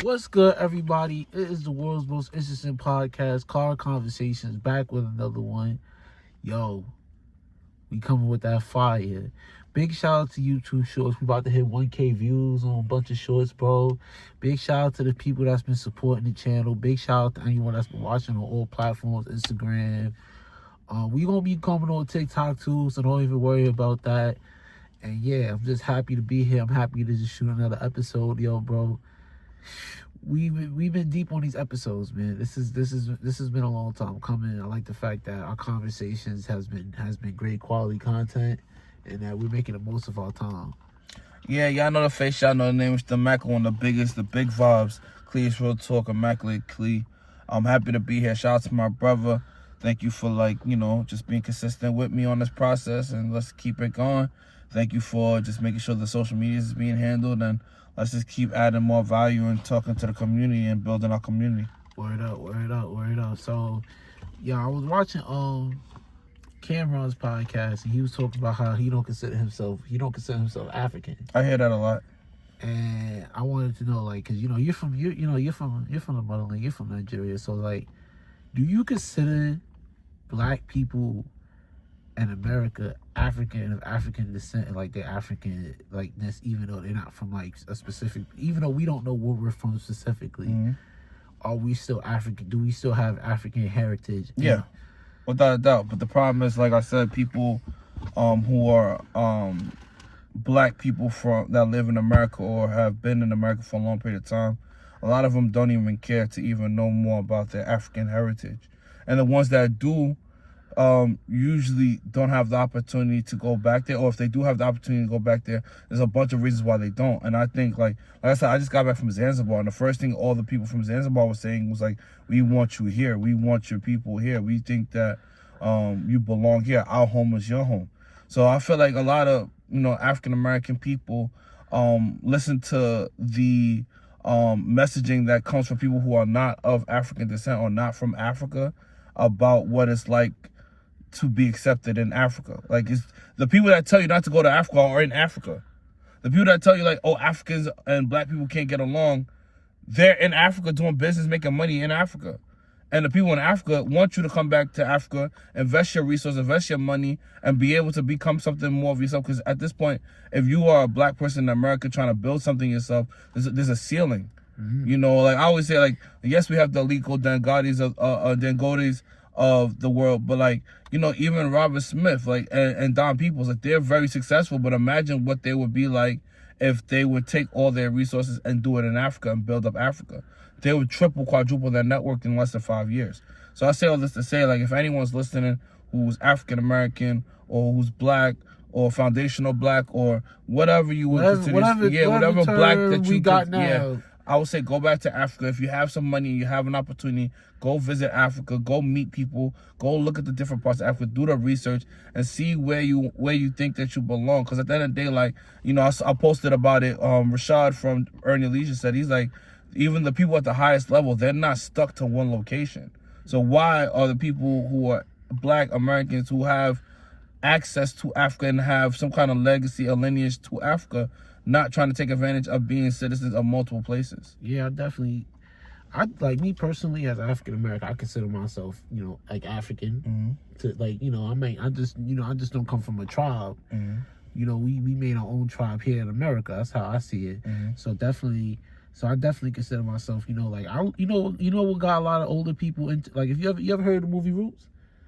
What's good, everybody? It is the world's most interesting podcast, Car Conversations, back with another one. Yo, we coming with that fire. Big shout out to YouTube Shorts. We about to hit 1K views on a bunch of shorts, bro. Big shout out to the people that's been supporting the channel. Big shout out to anyone that's been watching on all platforms, Instagram. We gonna be coming on TikTok too, so don't even worry about that. And yeah, I'm just happy to be here. I'm happy to just shoot another episode, yo, bro. We've been deep on these episodes, man. This has been a long time coming. I like the fact that our conversations has been great quality content, and that we're making the most of our time. Yeah, y'all know the face, y'all know the name. It's the Mac, one of the biggest, the big vibes. Clee's Real Talk, Immaculate Clee. I'm happy to be here. Shout out to my brother. Thank you for just being consistent with me on this process, and let's keep it going. Thank you for just making sure the social media is being handled, and let's just keep adding more value and talking to the community and building our community. Word up, word up, word up. So, yeah, I was watching Cameron's podcast, and he was talking about how he don't consider himself African. I hear that a lot. And I wanted to know, like, cause you're from the motherland, you're from Nigeria. So, like, do you consider Black people in America African, of African descent, and like they're African likeness, even though they're not from like a specific, even though we don't know where we're from specifically? Mm-hmm. Are we still African? Do we still have African heritage? Yeah, without a doubt. But the problem is, like I said, people who are Black people that live in America or have been in America for a long period of time, a lot of them don't even care to even know more about their African heritage. And the ones that do usually don't have the opportunity to go back there, or if they do have the opportunity to go back there, there's a bunch of reasons why they don't. And I think, like I said, I just got back from Zanzibar, and the first thing all the people from Zanzibar were saying was like, we want you here, we want your people here, we think that you belong here, our home is your home. So I feel like a lot of African American people listen to the messaging that comes from people who are not of African descent or not from Africa about what it's like to be accepted in Africa. Like, it's the people that tell you not to go to Africa are in Africa. The people that tell you like, oh, Africans and Black people can't get along, they're in Africa doing business, making money in Africa. And the people in Africa want you to come back to Africa, invest your resources, invest your money, and be able to become something more of yourself. Because at this point, if you are a Black person in America trying to build something yourself, there's a ceiling. Mm-hmm. Like I always say, like, yes, we have the illegal Dangotes of the world, but like, even Robert Smith, like, and Don Peoples, like, they're very successful, but imagine what they would be like if they would take all their resources and do it in Africa and build up Africa. They would triple, quadruple their network in less than 5 years. So I say all this to say, like, if anyone's listening who's African American or who's Black or foundational Black or whatever you would consider, whatever Black that you got now. Yeah, I would say go back to Africa. If you have some money, you have an opportunity, go visit Africa, go meet people, go look at the different parts of Africa, do the research, and see where you think that you belong. Because at the end of the day, like, I posted about it. Rashad from Earning Leisure said, he's like, even the people at the highest level, they're not stuck to one location. So why are the people who are Black Americans who have access to Africa and have some kind of legacy or lineage to Africa not trying to take advantage of being citizens of multiple places? Yeah, I like, me personally, as African American, I consider myself, like African. Mm-hmm. I just don't come from a tribe. Mm-hmm. We made our own tribe here in America. That's how I see it. Mm-hmm. So I definitely consider myself, like, what got a lot of older people into, like, if you ever heard of the movie Roots?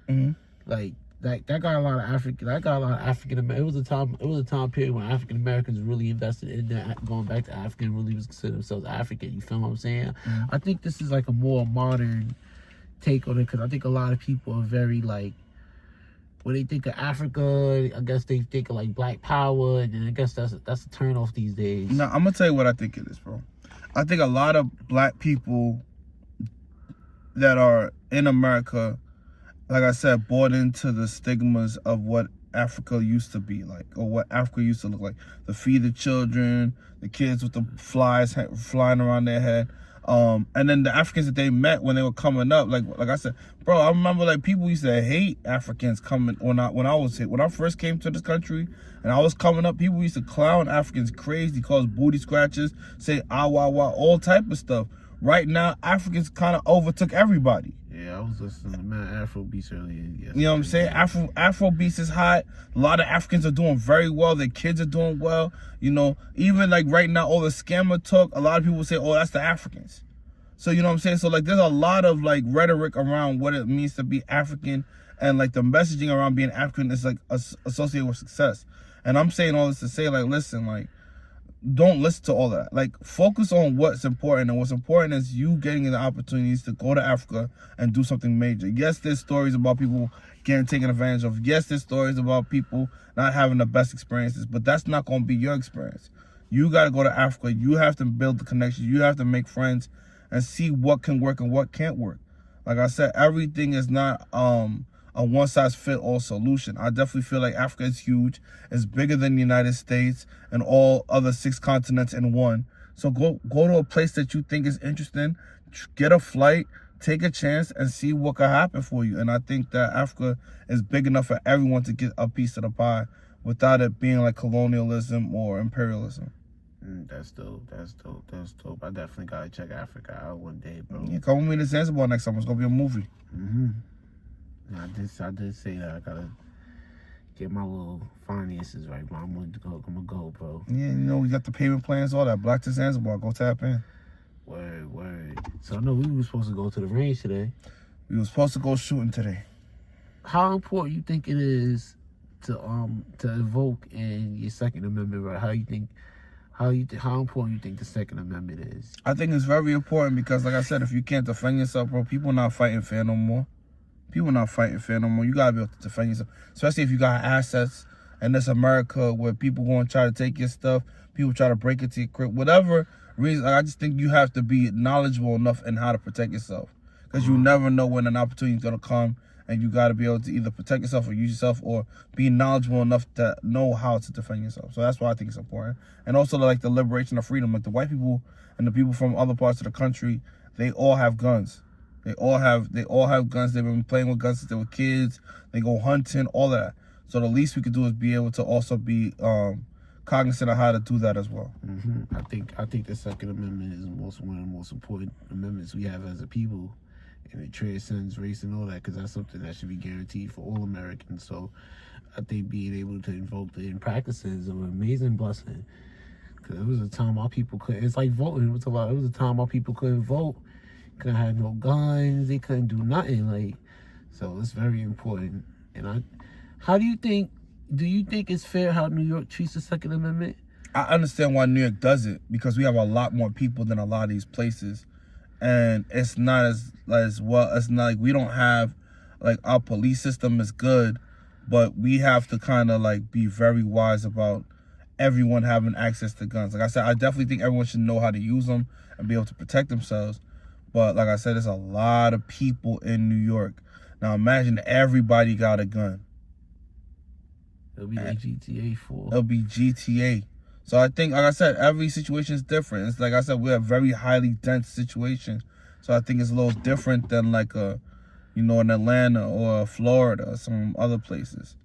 Mm-hmm. Like, that got a lot of African. It was a time period when African Americans really invested in that, going back to Africa, and really was considered themselves African. You feel what I'm saying? Mm-hmm. I think this is like a more modern take on it, because I think a lot of people are very, like, when they think of Africa, I guess they think of like Black Power, and I guess that's a turn off these days. No, I'm gonna tell you what I think it is, bro. I think a lot of Black people that are in America, like I said, bought into the stigmas of what Africa used to be like, or what Africa used to look like. The feed the children, the kids with the flies flying around their head. And then the Africans that they met when they were coming up, like I said, bro, I remember like people used to hate Africans coming when I first came to this country and I was coming up, people used to clown Africans crazy, call us booty scratchers, say ah wah wah, all type of stuff. Right now, Africans kind of overtook everybody. Yeah, I was listening to Mad Afro Beats earlier. Yesterday. You know what I'm saying? Afro Beats is hot. A lot of Africans are doing very well. Their kids are doing well. You know, even like right now, all the scammer talk, a lot of people say, oh, that's the Africans. So, you know what I'm saying? So, like, there's a lot of, like, rhetoric around what it means to be African. And, like, the messaging around being African is, like, associated with success. And I'm saying all this to say, like, listen, like, don't listen to all that. Like, focus on what's important, and what's important is you getting the opportunities to go to Africa and do something major. Yes, there's stories about people getting taken advantage of. Yes, there's stories about people not having the best experiences, but that's not going to be your experience. You got to go to Africa. You have to build the connections. You have to make friends and see what can work and what can't work. Like I said, everything is not a one-size-fit-all solution. I definitely feel like Africa is huge. It's bigger than the United States and all other 6 continents in one. So go to a place that you think is interesting, get a flight, take a chance, and see what can happen for you. And I think that Africa is big enough for everyone to get a piece of the pie without it being like colonialism or imperialism. That's dope. That's dope. That's dope. I definitely gotta check Africa out one day, bro. Yeah, come with me to Zanzibar next summer. It's gonna be a movie. I did say that I gotta get my little finances right, bro. I'm gonna go, bro. Yeah, you know, we got the payment plans, all that. Black to Zanzibar, go tap in. Word. So I know we were supposed to go to the range today. We were supposed to go shooting today. How important you think it is to invoke in your Second Amendment right? How important you think the Second Amendment is? I think it's very important because, like I said, if you can't defend yourself, bro, people not fighting fair no more. You gotta be able to defend yourself, especially if you got assets in this America where people gonna try to take your stuff, people try to break into your crib, whatever reason. I just think you have to be knowledgeable enough in how to protect yourself, because you never know when an opportunity is gonna come, and you gotta be able to either protect yourself or use yourself, or be knowledgeable enough to know how to defend yourself. So that's why I think it's important. And also, like, the liberation of freedom, like the white people and the people from other parts of the country, they all have guns. They all have guns. They've been playing with guns since they were kids. They go hunting, all that. So the least we could do is be able to also be cognizant of how to do that as well. I think the Second Amendment is one of the most important amendments we have as a people, and it transcends race and all that, because that's something that should be guaranteed for all Americans. So I think being able to invoke it in practices is an amazing blessing. Because it was a time our people couldn't. It's like voting. It was a time our people couldn't vote. Couldn't have no guns, they couldn't do nothing, like, so it's very important. And do you think it's fair how New York treats the Second Amendment? I understand why New York does it, because we have a lot more people than a lot of these places, and it's not as well. It's not like we don't have, like, our police system is good, but we have to kind of like be very wise about everyone having access to guns. Like I said, I definitely think everyone should know how to use them and be able to protect themselves. But like I said, there's a lot of people in New York. Now imagine everybody got a gun. It'll be like GTA 4. It'll be GTA. So I think, like I said, every situation is different. It's like I said, we have very highly dense situations. So I think it's a little different than like in Atlanta or Florida or some other places.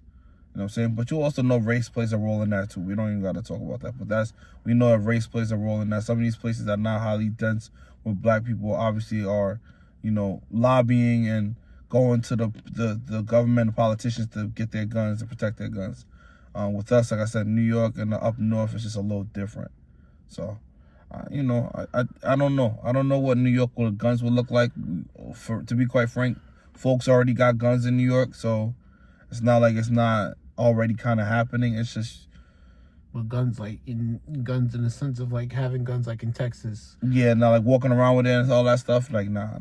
You know what I'm saying? But you also know race plays a role in that too. We don't even got to talk about that. But we know that race plays a role in that. Some of these places that are not highly dense with black people obviously are, lobbying and going to the government and politicians to get their guns and protect their guns. With us, like I said, New York and the up north is just a little different. So, I don't know. I don't know what New York with guns would look like. To be quite frank, folks already got guns in New York, so it's not like it's not already kind of happening. It's just with guns, like guns in the sense of like having guns like in Texas. Yeah, now like walking around with it and all that stuff. Like nah.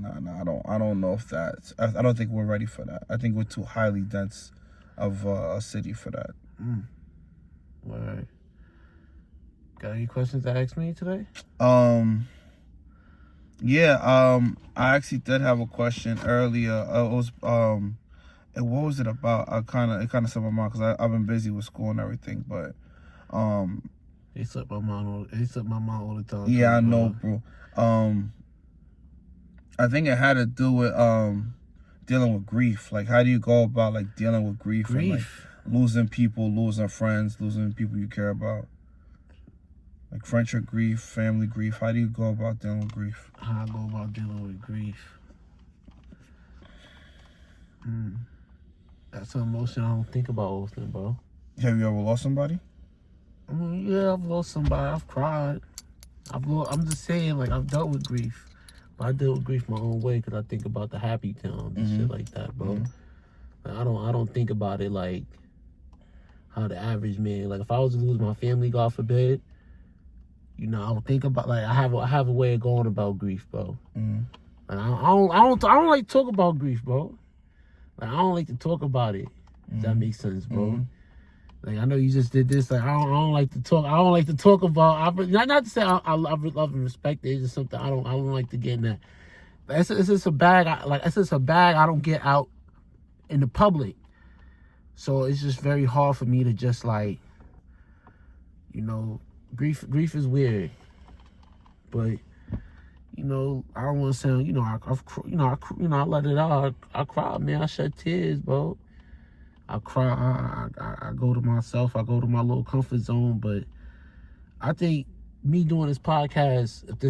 I don't know if that's. I don't think we're ready for that. I think we're too highly dense of a city for that. All right. Got any questions to ask me today? Yeah. I actually did have a question earlier. It was what was it about? It kind of slipped my mind because I've been busy with school and everything, but It slipped my mind all the time. Yeah, I know, bro. I think it had to do with dealing with grief. Like, how do you go about like dealing with grief? And, like, losing people, losing friends, losing people you care about? Like friendship grief, family grief. How do you go about dealing with grief? How I go about dealing with grief? That's an emotion I don't think about often, bro. Have you ever lost somebody? I mean, yeah, I've lost somebody. I've cried. I'm just saying, like, I've dealt with grief. But I deal with grief my own way because I think about the happy times and shit like that, bro. Like, I don't think about it like how the average man. Like, if I was to lose my family, God forbid, you know, I would think about, like, I have a way of going about grief, bro. Like, I don't like to talk about grief, bro. Like, I don't like to talk about it. Does that make sense, bro? Like, I know you just did this. Like, I don't like to talk. I don't like to talk about. Not to say I love and respect it. It's just something I don't like to get in that. It's just a bag. It's just a bag I don't get out in the public. So it's just very hard for me to just, like, you know, grief is weird. But, you know, I don't want to sound, you know, I let it out. I cried, man. I shed tears, bro. I cry. I go to myself. I go to my little comfort zone. But I think me doing this podcast, if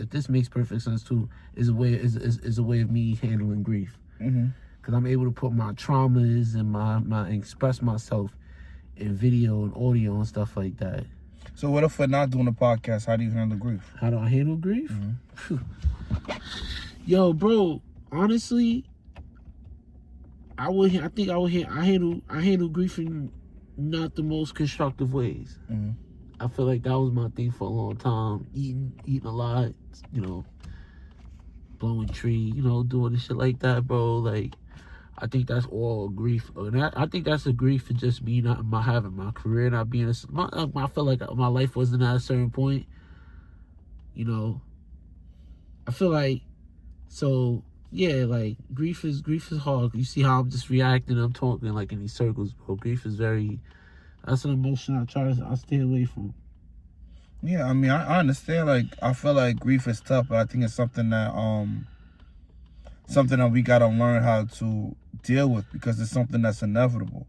this makes perfect sense too, is a way of me handling grief. Because I'm able to put my traumas and my express myself in video and audio and stuff like that. So what if we're not doing a podcast? How do you handle grief? How do I handle grief? Yo, bro, honestly, I handle grief in not the most constructive ways. I feel like that was my thing for a long time. Eating a lot, you know, blowing tree, you know, doing this shit like that, bro. Like, I think that's all grief. And I think that's a grief for just me not having my career, not being I feel like my life wasn't at a certain point. You know, I feel like, so yeah, like grief is hard. You see how I'm just reacting. I'm talking like in these circles, bro. Grief is that's an emotion I stay away from. Yeah, I mean, I understand. Like, I feel like grief is tough, but I think it's something that we gotta learn how to deal with, because it's something that's inevitable.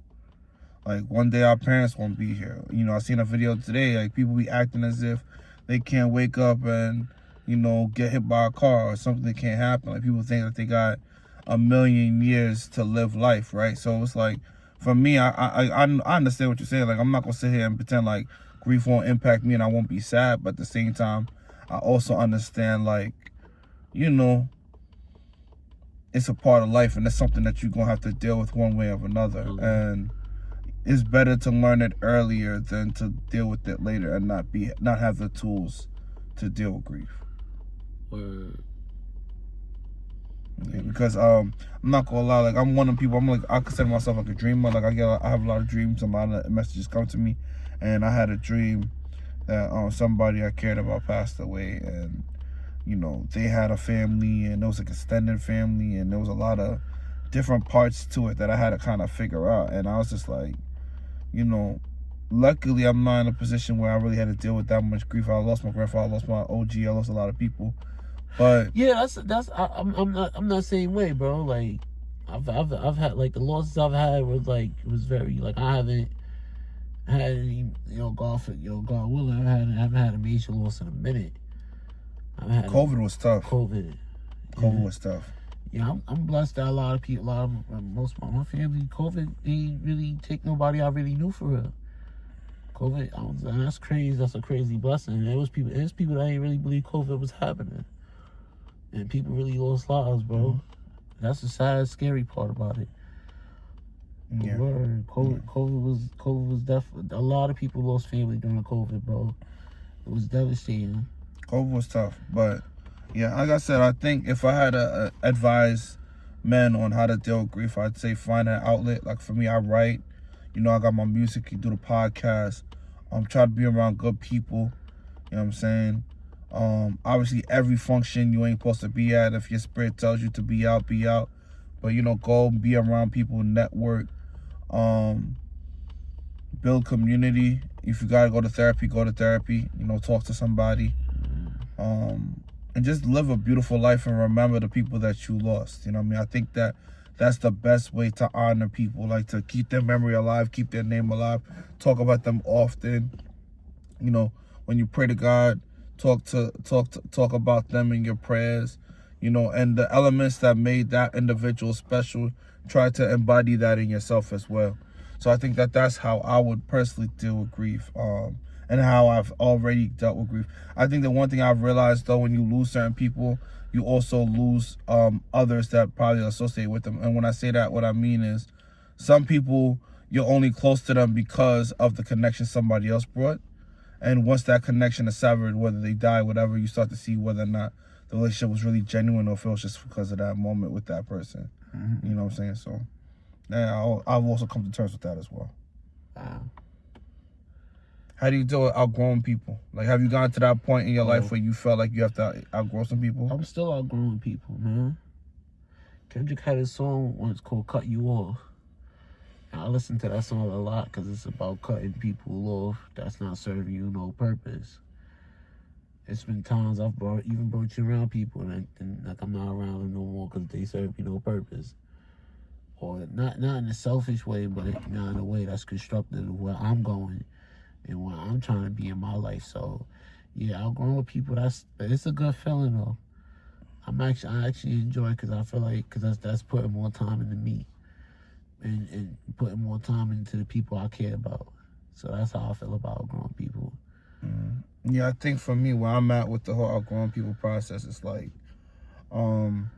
Like, one day our parents won't be here. You know, I seen a video today, like, people be acting as if they can't wake up and, you know, get hit by a car or something can't happen. Like, people think that they got a million years to live life, right? So it's like, for me, I understand what you're saying. Like, I'm not gonna sit here and pretend like grief won't impact me and I won't be sad, but at the same time, I also understand, like, you know, it's a part of life, and it's something that you're gonna have to deal with one way or another. And it's better to learn it earlier than to deal with it later and not have the tools to deal with grief. Yeah, because I'm not gonna lie, like, I'm one of the people. I consider myself like a dreamer. Like, I have a lot of dreams. A lot of messages come to me, and I had a dream that somebody I cared about passed away, and you know, they had a family, and there was like extended family, and there was a lot of different parts to it that I had to kind of figure out. And I was just like, you know, luckily I'm not in a position where I really had to deal with that much grief. I lost my grandfather, I lost my OG, I lost a lot of people. But yeah, I'm not the same way, bro. Like, I've had, like, the losses I've had was very, like, I haven't had any, you know, God willing, I haven't had a major loss in a minute. COVID was tough. COVID was tough. Yeah, I'm blessed that a lot of people, most of my family, COVID ain't really take nobody I really knew for real. COVID, and that's crazy. That's a crazy blessing. There's people that ain't really believe COVID was happening, and people really lost lives, bro. That's the sad, scary part about it. Yeah. COVID was definitely, a lot of people lost family during COVID, bro. It was devastating. COVID was tough, but yeah, like I said, I think if I had to advise men on how to deal with grief, I'd say find an outlet. Like, for me, I write. You know, I got my music, you do the podcast. Try to be around good people. You know what I'm saying? Obviously, every function you ain't supposed to be at. If your spirit tells you to be out, be out. But, you know, go and be around people, network, build community. If you gotta go to therapy, go to therapy. You know, talk to somebody. and just live a beautiful life and remember the people that you lost. You know what I mean? I think that that's the best way to honor people, like to keep their memory alive, keep their name alive, talk about them often. You know, when you pray to God, talk about them in your prayers, you know, and the elements that made that individual special, try to embody that in yourself as well. So I think that that's how I would personally deal with grief, and how I've already dealt with grief. I think the one thing I've realized, though, when you lose certain people, you also lose others that probably associate with them. And when I say that, what I mean is some people, you're only close to them because of the connection somebody else brought. And once that connection is severed, whether they die, whatever, you start to see whether or not the relationship was really genuine or if it was just because of that moment with that person. Mm-hmm. You know what I'm saying? So, yeah, I've also come to terms with that as well. Wow. How do you deal with outgrowing people? Like, have you gotten to that point in your life where you felt like you have to outgrow some people? I'm still outgrowing people, man. Kendrick had a song once called Cut You Off. And I listen to that song a lot because it's about cutting people off that's not serving you no purpose. It's been times I've brought you around people and like I'm not around them no more because they serve me no purpose. Or not in a selfish way, but not in a way that's constructive of where I'm going and where I'm trying to be in my life. So, yeah, outgrowing with people, it's a good feeling though. I actually enjoy it because I feel like that's putting more time into me and putting more time into the people I care about. So that's how I feel about outgrowing people. Mm-hmm. Yeah, I think for me, where I'm at with the whole outgrowing people process, it's like, and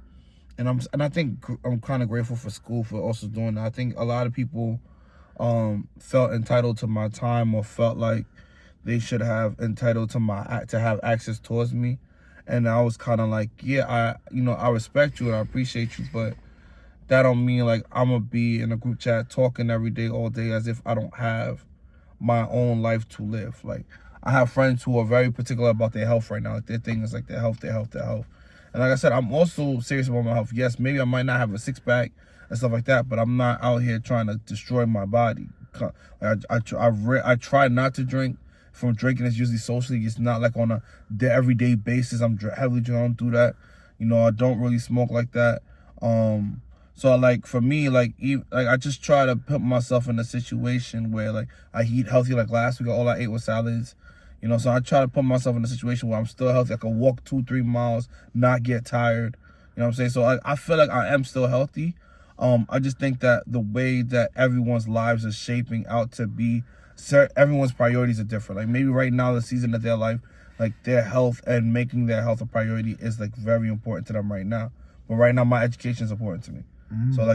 I think I'm kind of grateful for school for also doing that. I think a lot of people felt entitled to my time or felt like they should have entitled to have access towards me, and I was kind of like, yeah, I respect you and I appreciate you, but that don't mean like I'm gonna be in a group chat talking every day all day as if I don't have my own life to live. Like, I have friends who are very particular about their health right now. Like, their thing is like their health. And like I said, I'm also serious about my health. Yes, maybe I might not have a six-pack and stuff like that, but I'm not out here trying to destroy my body. I try not to drink. If I'm drinking, it's usually socially. It's not like on a everyday basis. I'm heavily drinking. I don't do that. You know, I don't really smoke like that. So like for me, like I just try to put myself in a situation where like I eat healthy. Like last week, all I ate was salads. You know, so I try to put myself in a situation where I'm still healthy. I can walk 2-3 miles, not get tired. You know what I'm saying? So I feel like I am still healthy. I just think that the way that everyone's lives are shaping out to be, everyone's priorities are different. Like maybe right now, the season of their life, like their health and making their health a priority is like very important to them right now. But right now, my education is important to me. Mm-hmm. So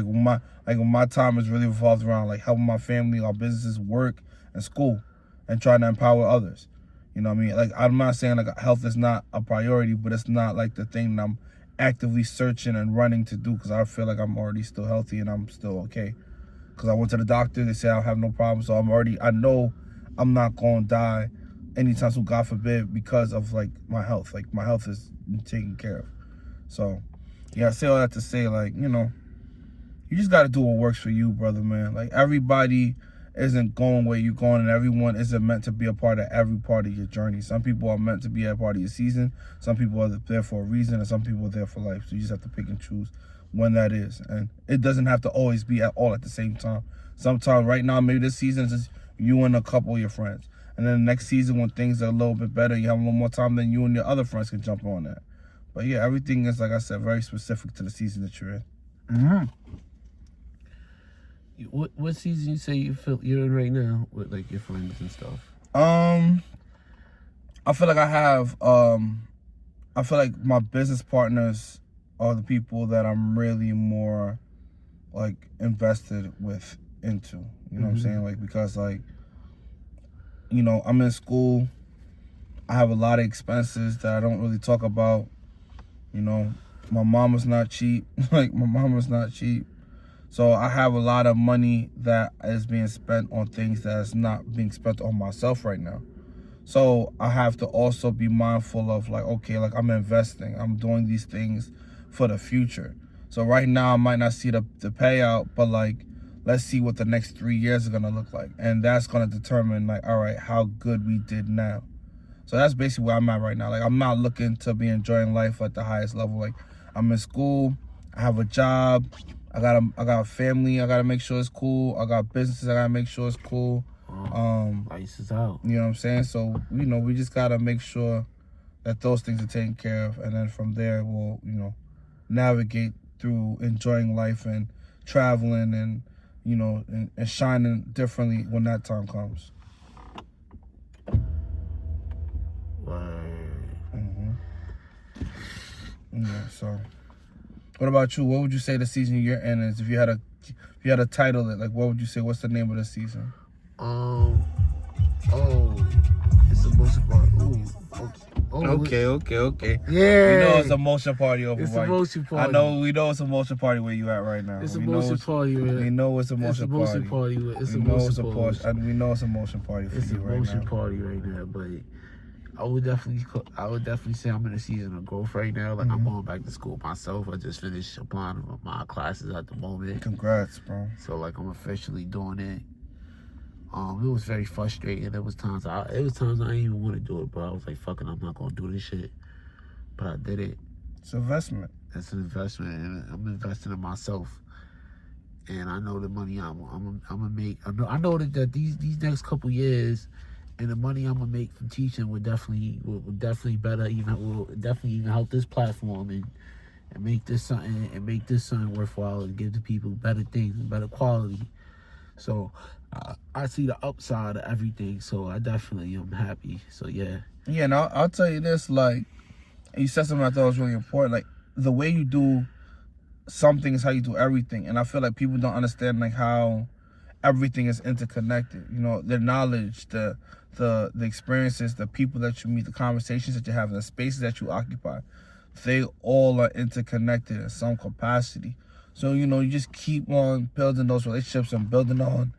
when my time is really revolved around like helping my family, our businesses, work, and school, and trying to empower others. You know what I mean? Like, I'm not saying like health is not a priority, but it's not like the thing that I'm actively searching and running to do, because I feel like I'm already still healthy and I'm still okay. Because I went to the doctor, they say I have no problem, so I know I'm not going to die anytime soon, God forbid, because of like my health. Like, my health is taken care of. So, yeah, I say all that to say, like, you know, you just got to do what works for you, brother, man. Like, everybody isn't going where you're going, and everyone isn't meant to be a part of every part of your journey. Some people are meant to be a part of your season. Some people are there for a reason, and some people are there for life. So you just have to pick and choose when that is. And it doesn't have to always be all at the same time. Sometimes, right now, maybe this season is just you and a couple of your friends. And then the next season, when things are a little bit better, you have a little more time, then you and your other friends can jump on that. But yeah, everything is, like I said, very specific to the season that you're in. Mm-hmm. What season you say you're in right now with like your friends and stuff? I feel like I feel like my business partners are the people that I'm really more like invested into. You know what I'm saying? Like, because like, you know, I'm in school. I have a lot of expenses that I don't really talk about. You know, my mama's not cheap. Like, my mama's not cheap. So I have a lot of money that is being spent on things that is not being spent on myself right now. So I have to also be mindful of like, okay, like I'm investing. I'm doing these things for the future. So right now I might not see the payout, but like, let's see what the next 3 years are going to look like. And that's going to determine like, all right, how good we did now. So that's basically where I'm at right now. Like, I'm not looking to be enjoying life at the highest level. Like, I'm in school, I have a job, I got a family, I gotta make sure it's cool. I got businesses, I gotta make sure it's cool. Lights is out. You know what I'm saying? So, we just gotta make sure that those things are taken care of, and then from there we'll, navigate through enjoying life and traveling and, and shining differently when that time comes. Yeah, so what about you? What would you say the season you're in is? If you had a title, like, what would you say? What's the name of the season? It's a motion party. Okay. Yeah. We know it's a motion party over. It's a motion party. We know it's a motion party where you at right now. It's a motion party. We know it's a motion party. It's a motion party. And we know it's a motion party for you right now. It's a motion party right now, but I would definitely say I'm in a season of growth right now. Like, I'm going back to school myself. I just finished applying for my classes at the moment. Congrats, bro. So, like, I'm officially doing it. It was very frustrating. There was times I didn't even want to do it, bro. I was like, fuck it, I'm not gonna do this shit. But I did it. It's an investment. It's an investment, and I'm investing in myself. And I know the money I'm gonna make. I know that these next couple years, and the money I'm gonna make from teaching will definitely even help this platform and make this something worthwhile and give the people better things and better quality. So I see the upside of everything. So I definitely am happy. So yeah. Yeah, and I'll tell you this, like, you said something I thought was really important. Like, the way you do something is how you do everything. And I feel like people don't understand, like, how everything is interconnected. The knowledge, the experiences, the people that you meet, the conversations that you have, the spaces that you occupy, they all are interconnected in some capacity. So, you just keep on building those relationships and building on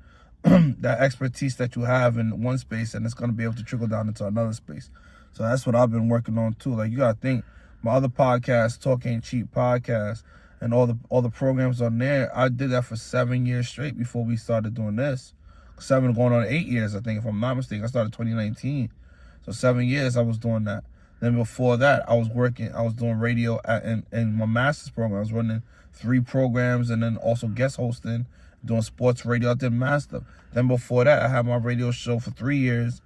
that expertise that you have in one space, and it's going to be able to trickle down into another space. So that's what I've been working on too. Like, you got to think, my other podcast, Talk Ain't Cheap podcast, and all the programs on there, I did that for 7 years straight before we started doing this. 7 going on 8 years, I think, if I'm not mistaken. I started 2019. So 7 years I was doing that. Then before that, I was doing radio in my master's program. I was running 3 programs and then also guest hosting, doing sports radio. I did master. Then before that, I had my radio show for 3 years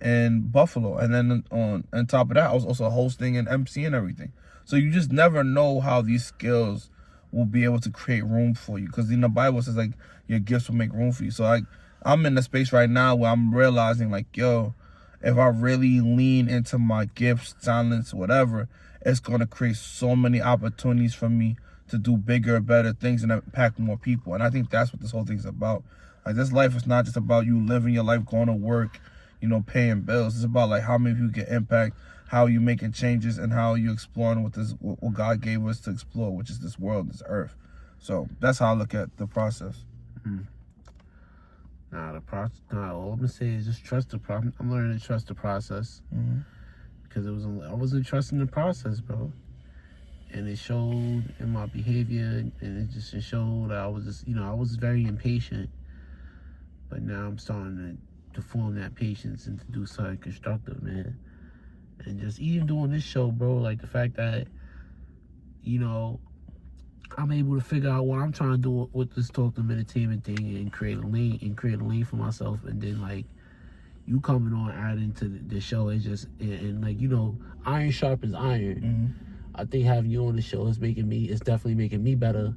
in Buffalo. And then on top of that, I was also hosting and emceeing everything. So you just never know how these skills will be able to create room for you. Because in the Bible, it says, like, your gifts will make room for you. So I'm in the space right now where I'm realizing, like, yo, if I really lean into my gifts, talents, whatever, it's going to create so many opportunities for me to do bigger, better things and impact more people. And I think that's what this whole thing's about. Like, this life is not just about you living your life, going to work, paying bills. It's about, like, how many people can impact, how you making changes, and how you exploring what God gave us to explore, which is this world, this earth. So that's how I look at the process. All I'm gonna say is just trust the process. I'm learning to trust the process because I wasn't trusting the process, bro, and it showed in my behavior, and it showed that I was just, I was very impatient, but now I'm starting to form that patience and to do something constructive, man. And just even doing this show, bro, like the fact that, I'm able to figure out what I'm trying to do with this Talk Them Entertainment thing and create a lane for myself. And then, like, you coming on, adding to the show, it's just, and like, iron sharpens iron. I think having you on the show is definitely making me better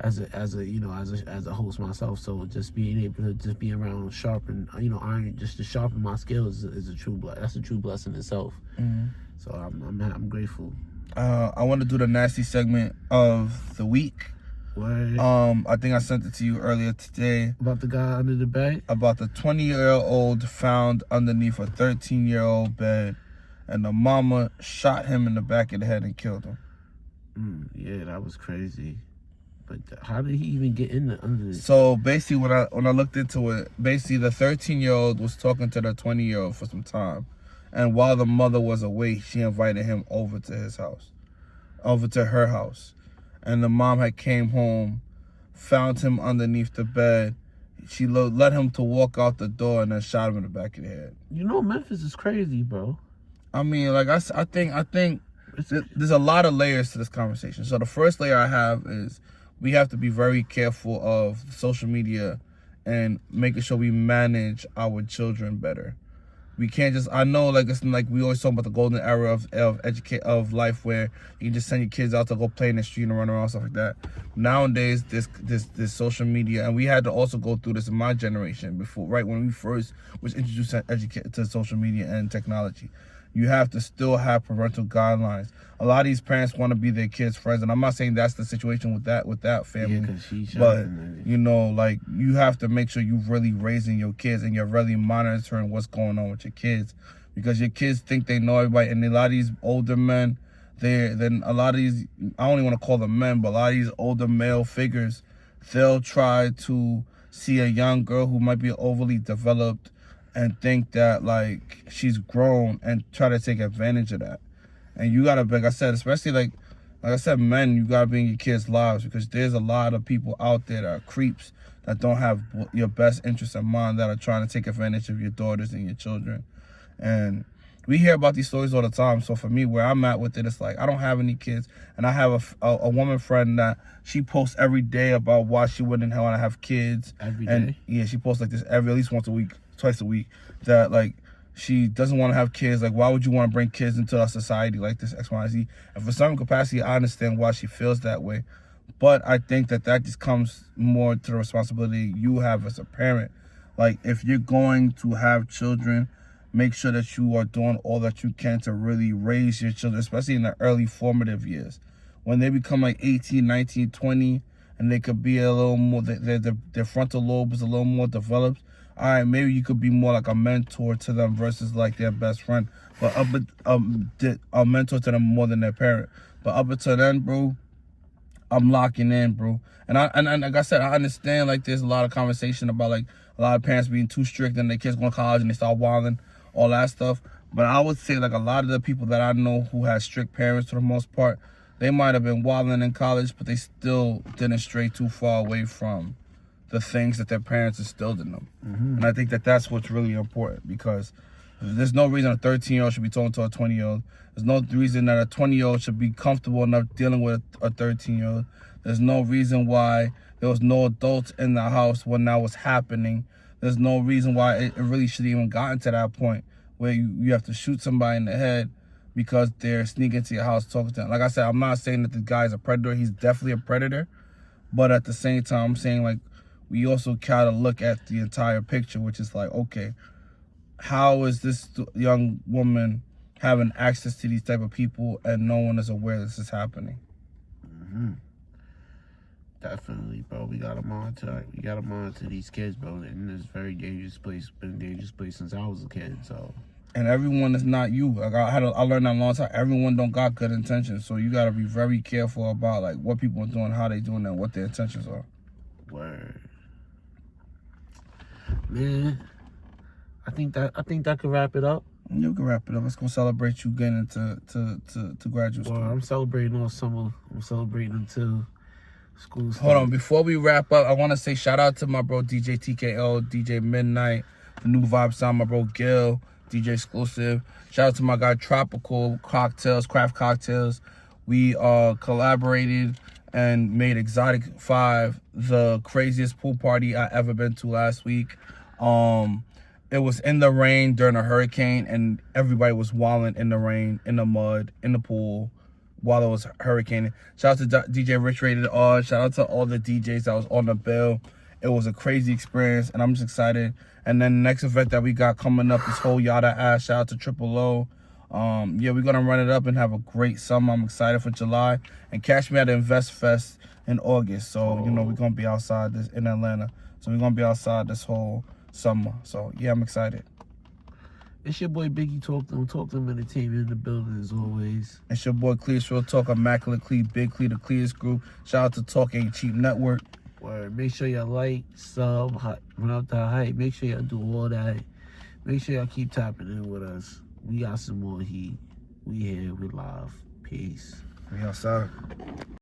as a host myself. So just being able to just be around sharpen, iron, just to sharpen my skills is a true blessing itself. So I'm grateful. I want to do the nasty segment of the week. Word. I think I sent it to you earlier today. About the guy under the bed? About the 20-year-old found underneath a 13-year-old bed, and the mama shot him in the back of the head and killed him. Yeah, that was crazy. But how did he even get under it? So basically, when I looked into it, basically the 13-year-old was talking to the 20-year-old for some time. And while the mother was away, she invited him over to her house. And the mom had came home, found him underneath the bed. She led him to walk out the door and then shot him in the back of the head. Memphis is crazy, bro. I mean, like I think there's a lot of layers to this conversation. So the first layer I have is we have to be very careful of social media and making sure we manage our children better. We can't just. I know, like it's like we always talk about the golden era of life, where you can just send your kids out to go play in the street and run around, stuff like that. Nowadays, this social media, and we had to also go through this in my generation before, right when we first was introduced to social media and technology. You have to still have parental guidelines. A lot of these parents want to be their kids' friends, and I'm not saying that's the situation with that family. But you know, like you have to make sure you're really raising your kids and you're really monitoring what's going on with your kids, because your kids think they know everybody, and a lot of these older men, then a lot of these, I don't even want to call them men, but a lot of these older male figures, they'll try to see a young girl who might be overly developed and think that like she's grown and try to take advantage of that. And you gotta, like I said, especially like I said, men, you gotta be in your kids' lives, because there's a lot of people out there that are creeps that don't have your best interests in mind, that are trying to take advantage of your daughters and your children. And we hear about these stories all the time. So for me, where I'm at with it, it's like I don't have any kids, and I have a woman friend that she posts every day about why she wouldn't want to have kids. Every day? And yeah, she posts like this at least once a week, twice a week, that like she doesn't want to have kids. Like, why would you want to bring kids into a society like this, X, Y, and Z? And for some capacity, I understand why she feels that way. But I think that just comes more to the responsibility you have as a parent. Like, if you're going to have children, make sure that you are doing all that you can to really raise your children, especially in the early formative years. When they become like 18, 19, 20, and they could be a little more, their frontal lobe is a little more developed, all right, maybe you could be more like a mentor to them versus like their best friend, but a mentor to them more than their parent. But up until then, bro, I'm locking in, bro. And like I said, I understand like there's a lot of conversation about like a lot of parents being too strict and their kids going to college and they start wilding, all that stuff. But I would say like a lot of the people that I know who had strict parents, for the most part, they might have been wilding in college, but they still didn't stray too far away from the things that their parents instilled in them. And I think that that's what's really important, because there's no reason a 13-year-old should be talking to a 20-year-old. There's no reason that a 20-year-old should be comfortable enough dealing with a 13-year-old. There's no reason why there was no adults in the house when that was happening. There's no reason why it really should even gotten to that point where you have to shoot somebody in the head because they're sneaking into your house talking to them. Like I said, I'm not saying that the guy's a predator. He's definitely a predator. But at the same time, I'm saying like we also kind of look at the entire picture, which is like, okay, how is this young woman having access to these type of people and no one is aware this is happening? Definitely, bro. We gotta monitor these kids, bro. And it's a very dangerous place. Been a dangerous place since I was a kid. So. And everyone is not you. Like I learned that a long time. Everyone don't got good intentions, so you gotta be very careful about like what people are doing, how they doing, and what their intentions are. Word. Man, I think that could wrap it up. You can wrap it up. Let's go celebrate you getting into graduate school. Well, I'm celebrating all summer. I'm celebrating until school starts. Hold on, before we wrap up, I want to say shout out to my bro DJ TKO, DJ Midnight, the new vibe sound, my bro Gil, DJ Exclusive. Shout out to my guy Tropical Cocktails, Craft Cocktails. We collaborated and made Exotic 5 the craziest pool party I ever been to last week. It was in the rain during a hurricane, and everybody was wilding in the rain, in the mud, in the pool, while it was hurricaning. Shout out to DJ Rich Rated R. Shout out to all the DJs that was on the bill. It was a crazy experience, and I'm just excited. And then the next event that we got coming up is whole Yada Ass. Shout out to Triple O. Yeah, we're gonna run it up and have a great summer. I'm excited for July. And catch me at Invest Fest in August. So, you know, we're gonna be outside this in Atlanta. So we're gonna be outside this whole summer. So yeah, I'm excited. It's your boy Biggie Talk Them Entertainment in the building as always. It's your boy Clear Real Talk, Immaculate Clee, Big Clee, the Clearest Group. Shout out to Talk Ain't Cheap Network. Word. Make sure y'all like, sub, run up that hype. Make sure y'all do all that. Make sure y'all keep tapping in with us. We got some more heat. We here. We live. Peace. We outside.